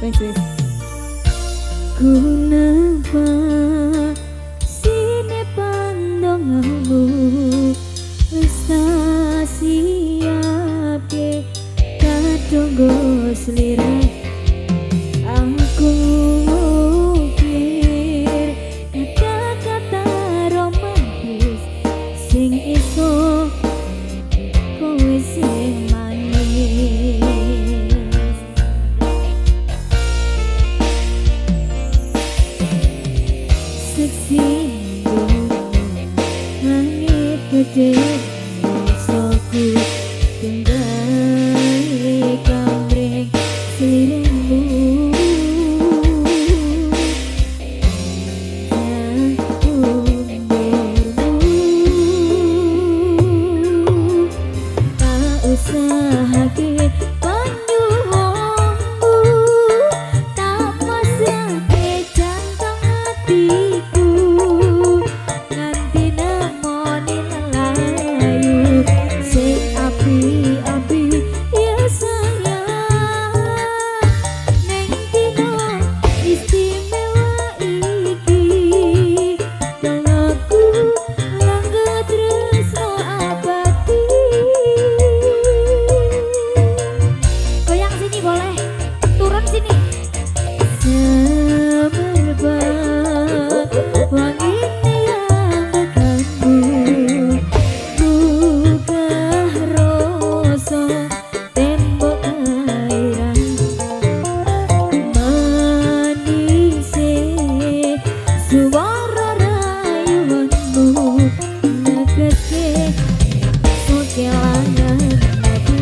wes wes. Kunapa sine pandongamu wis tak siapke kadanggo selera. Aku ngukir kata-kata romantis sing iso kowe sing manis. Seksinggung langit gede soku tinggali kamreng seliramu. Tak usahake panyuwunmu, tak masake jantung hatiku, nganti nemoni lelayu sing api-api ya sayang. Neng dina istimewa iki aku langga tresno abadi. Goyang sini boleh, turun sini. Semerbak wanginya yang tekanku, gugah rasa tembok airan, manise suara rayuanmu negeske kelangan aku.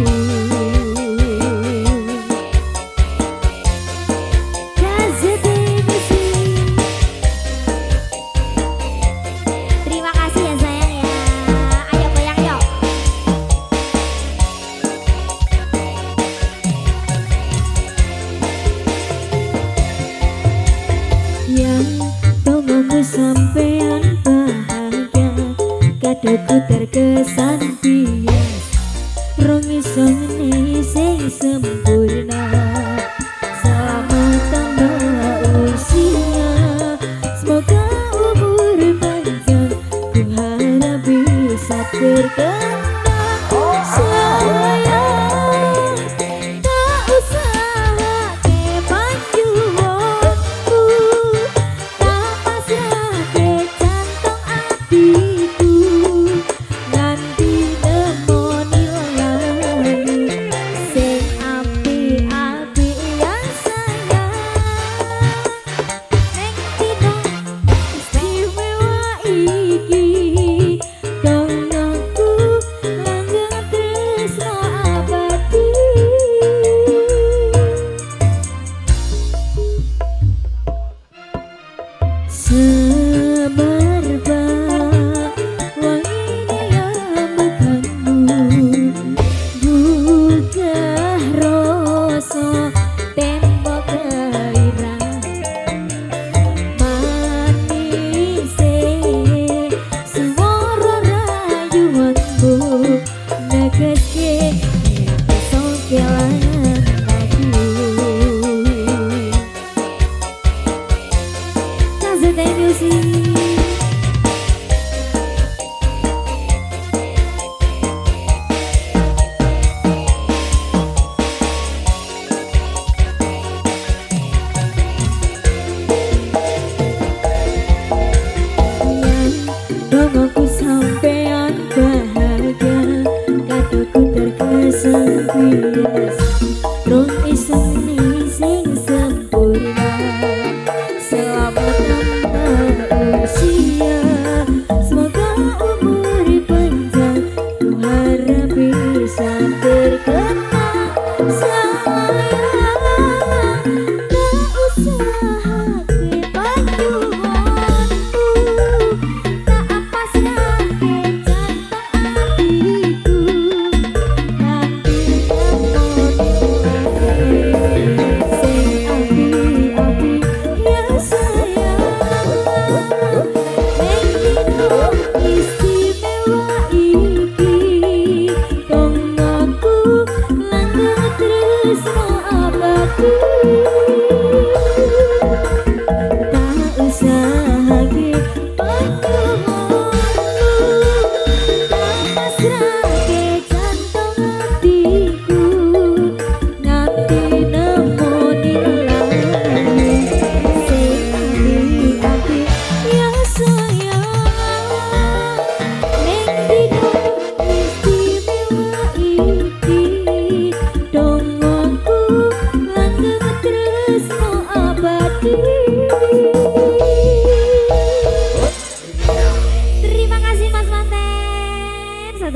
Terima kasih ya sayang ya. Ayo goyang yuk. Yang tonggomu sampean bahagia, kadaku terkesan bias, rong iso ngene sing sempurna. Selamat tambah usia, semoga umur panjang, ku harap bisa terkenal. Sayang, tak usahake panyuwunmu, tak masake jantung hatiku, nganti nemoni lelayu sing api-api ya sayang. Neng dina istimewa iki dong aku langgeng tresno abadi. Semerbak wanginya yang tekanmu, gugah rasa tembok airan, manise suara rayuanmu negeske iso kelangan aku. Kasih music. Dongku sampean bahagia, kadaku terkesan bias, rong iso ngene sing sempurna. Selamat tambah usia, semoga umur panjang, ku harap bisa terkenal. Sayang, tak usahake panyuwunmu, tak masake jantung hatiku, nganti nemoni istimewa iki dong aku langgeng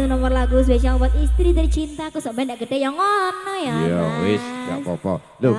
nomor lagu spesial buat istri tercintaku. Sok benda gede yang ngono ya. Iya, Mas. wis, gak apa-apa. Loh,